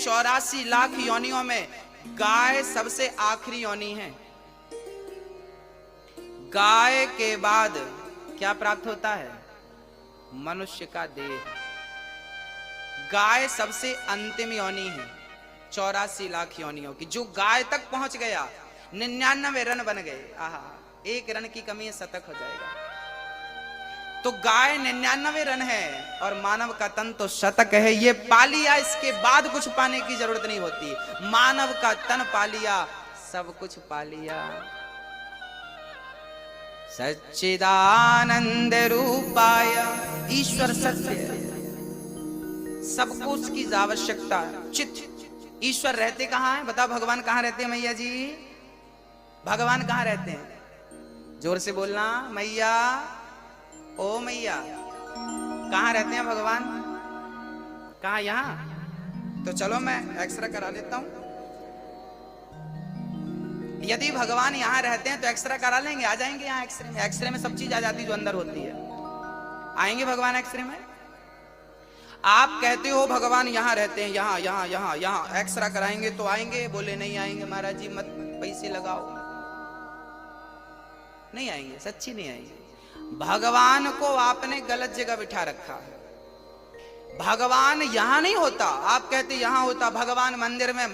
84 लाख योनियों में गाय सबसे आखिरी योनि है। गाय के बाद क्या प्राप्त होता है? मनुष्य का देह। गाय सबसे अंतिम योनि है 84 लाख योनियों की। जो गाय तक पहुंच गया 99 रन बन गए। आहा, एक रन की कमी है, शतक हो जाएगा। तो गाय 99 रन है और मानव का तन तो शतक है। ये पा लिया, इसके बाद कुछ पाने की जरूरत नहीं होती। मानव का तन पा लिया, सब कुछ पा लिया। सच्चिदानंद रूपाय, ईश्वर सत्य है, सबको उसकी आवश्यकता है। चित ईश्वर रहते कहां है? बताओ, भगवान कहां रहते हैं मैया जी? भगवान कहां रहते हैं? जोर से बोलना, मैया, ओ मैया, कहां रहते हैं भगवान? कहां? यहां? तो चलो मैं एक्सरे करा लेता हूं। यदि भगवान यहां रहते हैं तो एक्सरे करा लेंगे, आ जाएंगे यहां एक्सरे में। एक्सरे में सब चीज आ जाती जो अंदर होती है। आएंगे भगवान एक्सरे में। आप कहते हो भगवान यहां रहते हैं, यहां यहां यहां यहां एक्सरे कराएंगे तो आएंगे। बोले नहीं आएंगे महाराज जी, मत पैसे लगाओ। नहीं आएंगे, सच्ची नहीं आएंगे। भगवान को आपने गलत जगह बिठा रखा है। भगवान यहां नहीं होता। आप कहते यहां होता। भगवान मंदिर में,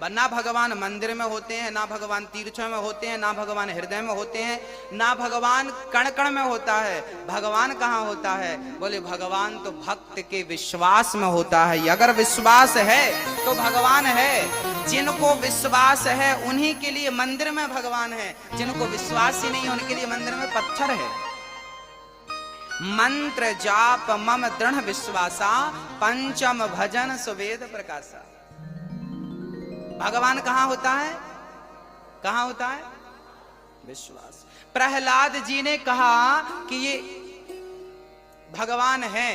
ना भगवान मंदिर में होते हैं, ना भगवान तीर्थों में होते हैं, ना भगवान हृदय में होते हैं, ना भगवान कण कण में होता है। भगवान कहां होता है? बोले भगवान तो भक्त के विश्वास में होता है। अगर विश्वास है तो भगवान है। जिनको विश्वास है उन्हीं के लिए मंदिर में भगवान है। जिनको विश्वास ही नहीं है उनके लिए मंदिर में पत्थर है। मंत्र जाप मम दृढ़ विश्वासा, पंचम भजन सुवेद प्रकाशा। भगवान कहां होता है? कहां होता है? विश्वास। प्रहलाद जी ने कहा कि ये भगवान है।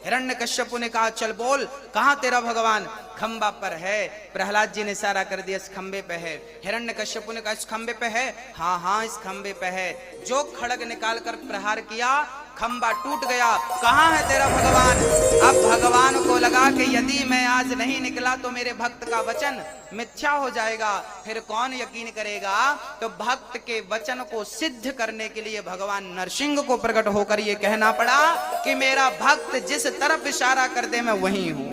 हिरण्यकश्यप ने कहा चल बोल, कहां तेरा भगवान? खंबा पर है। प्रहलाद जी ने इशारा कर दिया इस खंबे पे है। हिरण्यकश्यप ने कहा इस खंबे पे है? हाँ हाँ इस खंबे पे है। जो खड़ग निकाल कर प्रहार किया, खंबा टूट गया। कहां है तेरा भगवान? अब भगवान को लगा कि यदि मैं आज नहीं निकला तो मेरे भक्त का वचन मिथ्या हो जाएगा, फिर कौन यकीन करेगा। तो भक्त के वचन को सिद्ध करने के लिए भगवान नरसिंह को प्रकट होकर ये कहना पड़ा कि मेरा भक्त जिस तरफ इशारा कर दे मैं वहीं हूं।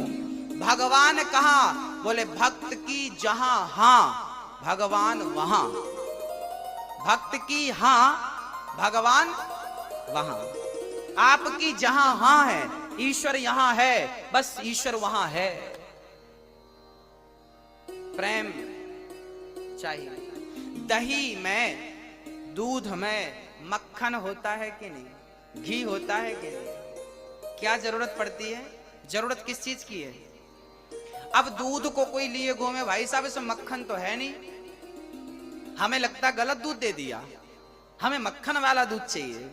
भगवान कहां? बोले भक्त की जहां हां भगवान वहां। भक्त की हां भगवान वहां। आपकी जहां हां है, ईश्वर यहां है, बस ईश्वर वहां है। प्रेम चाहिए। दही में, दूध में मक्खन होता है कि नहीं? घी होता है कि नहीं? क्या जरूरत पड़ती है? जरूरत किस चीज की है? अब दूध को कोई लिए घूमे, भाई साहब इसमें मक्खन तो है नहीं, हमें लगता गलत दूध दे दिया, हमें मक्खन वाला दूध चाहिए।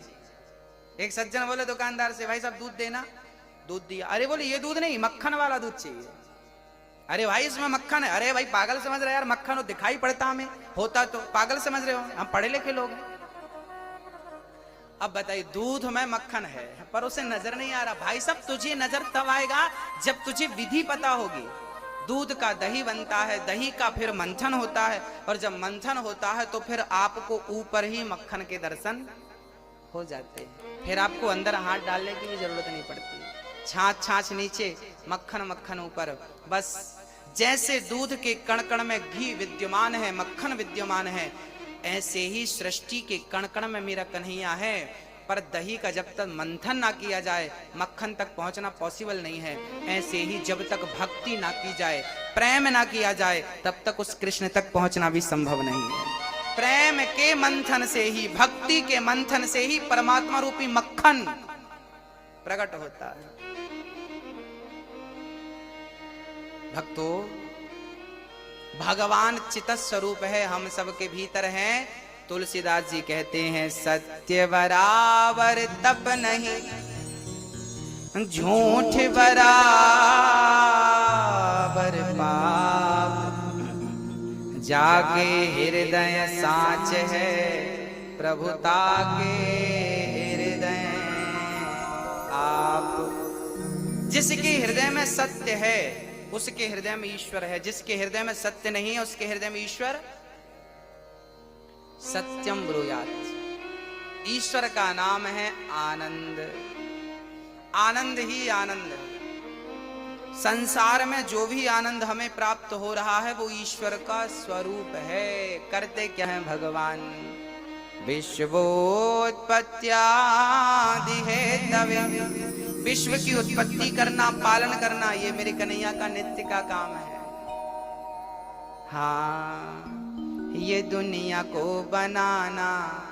एक सज्जन बोले दुकानदार से, भाई साहब दूध देना। दूध दिया। अरे बोले ये दूध नहीं, मक्खन वाला दूध चाहिए। अरे भाई इसमें मक्खन है। अरे भाई पागल समझ रहे यार, मक्खन हो दिखाई पड़ता हमें, होता तो पागल समझ रहे हो, हम पढ़े लिखे लोग हैं। अब बताइए दूध में मक्खन है पर उसे नजर नहीं आ रहा। भाई साहब तुझे नजर तब आएगा जब तुझे विधि पता होगी। दूध का दही बनता है, दही का फिर मंथन होता है, और जब मंथन होता है तो फिर आपको ऊपर ही मक्खन के दर्शन हो जाते हैं। फिर आपको अंदर हाथ डालने की भी जरूरत नहीं पड़ती। छाछ छाछ नीचे, मक्खन मक्खन ऊपर। बस जैसे दूध के कण कण में घी विद्यमान है, मक्खन विद्यमान है, ऐसे ही सृष्टि के कण कण में मेरा कन्हैया है। पर दही का जब तक मंथन ना किया जाए मक्खन तक पहुंचना पॉसिबल नहीं है। ऐसे ही जब तक भक्ति ना की जाए, प्रेम ना किया जाए, तब तक उस कृष्ण तक पहुंचना भी संभव नहीं है। प्रेम के मंथन से ही, भक्ति के मंथन से ही परमात्मा रूपी मक्खन प्रकट होता है। भक्तों, भगवान चित स्वरूप है, हम सबके भीतर हैं। तुलसीदास जी कहते हैं सत्य बराबर तप नहीं, झूठ बराबर पाप, जागे हृदय साच है, प्रभुता के हृदय आप। जिसके हृदय में सत्य है उसके हृदय में ईश्वर है। जिसके हृदय में सत्य नहीं है उसके हृदय में ईश्वर सत्यम ब्रूयात्। ईश्वर का नाम है आनंद। आनंद ही आनंद। संसार में जो भी आनंद हमें प्राप्त हो रहा है वो ईश्वर का स्वरूप है। करते क्या है भगवान? विश्वोत्पत्त्यादि हेतवे, विश्व की उत्पत्ति करना, पालन करना, ये मेरे कन्हैया का नित्य का काम है। हाँ, ये दुनिया को बनाना,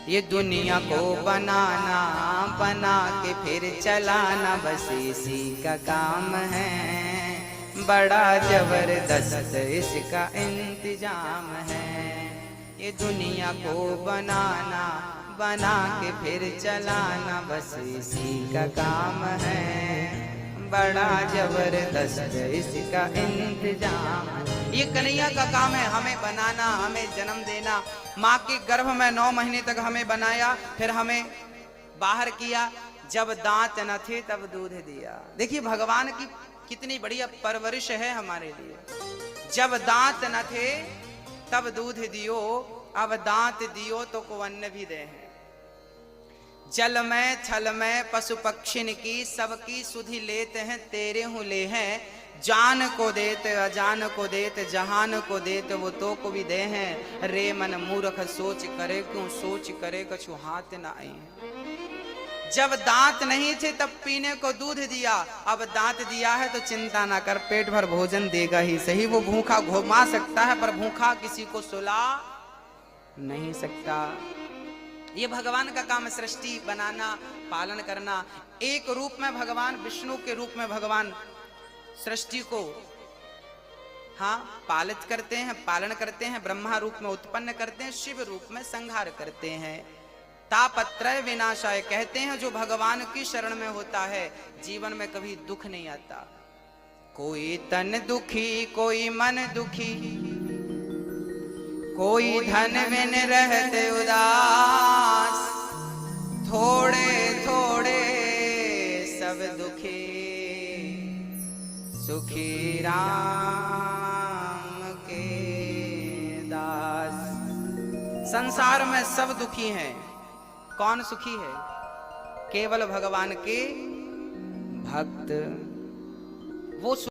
ये दुनिया को बनाना, बना के फिर चलाना, बस इसी का काम है। बड़ा जबरदस्त इसका इंतजाम है। ये दुनिया को बनाना, बना के फिर चलाना, बस इसी का काम है। बड़ा जबरदस्त इसका इंतजाम। ये कन्हैया का काम है, हमें बनाना, हमें जन्म देना। माँ के गर्भ में 9 महीने तक हमें बनाया, फिर हमें बाहर किया। जब दांत न थे तब दूध दिया। देखिए भगवान की कितनी बढ़िया परवरिश है हमारे लिए। जब दांत न थे तब दूध दियो, अब दांत दियो तो को अन्न भी दे हैं। जल में थल में पशु पक्षिन की सबकी सुधि लेते हैं, तेरे हूँ ले हैं। जान को देते अजान को देते, जहान को देते वो तो को भी दे हैं। रे मन मूर्ख सोच करे, क्यों सोच करे कछु हाथ न आए। जब दांत नहीं थे तब पीने को दूध दिया, अब दांत दिया है तो चिंता ना कर, पेट भर भोजन देगा ही सही। वो भूखा घुमा सकता है पर भूखा किसी को सुला नहीं सकता। ये भगवान का काम है, सृष्टि बनाना, पालन करना। एक रूप में भगवान, विष्णु के रूप में भगवान सृष्टि को हाँ पालित करते हैं, पालन करते हैं। ब्रह्मा रूप में उत्पन्न करते हैं, शिव रूप में संहार करते हैं। तापत्रय विनाशाय कहते हैं जो भगवान की शरण में होता है जीवन में कभी दुख नहीं आता। कोई तन दुखी, कोई मन दुखी, कोई धन बिन रहते उदास, थोड़े थोड़े सब दुखी, सुखी राम के दास। संसार में सब दुखी हैं, कौन सुखी है? केवल भगवान के भक्त। वो